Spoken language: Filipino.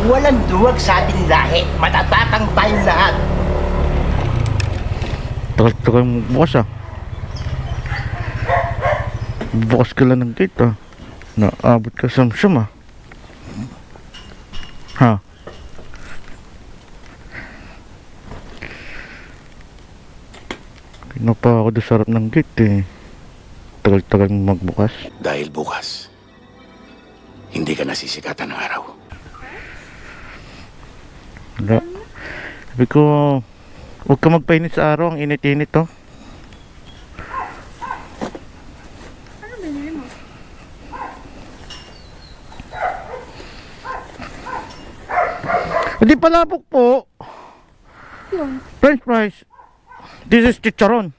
Walang duwag sa ating lahi. Matatatang tayong lahat. Tagal-tagal mo bukas ah. Bukas ka lang ng gate ah. Naabot ka samsam ah. Ha? Kinapa ako doon sa harap ng gate eh. Tagal-tagal mo magbukas. Dahil bukas, hindi ka nasisikatan ng araw. Wala. Sabi ko, huwag ka magpainit sa araw. Ang init-init to. Ano binili mo? Hindi palabok po. Yun. French fries. This is chicharon.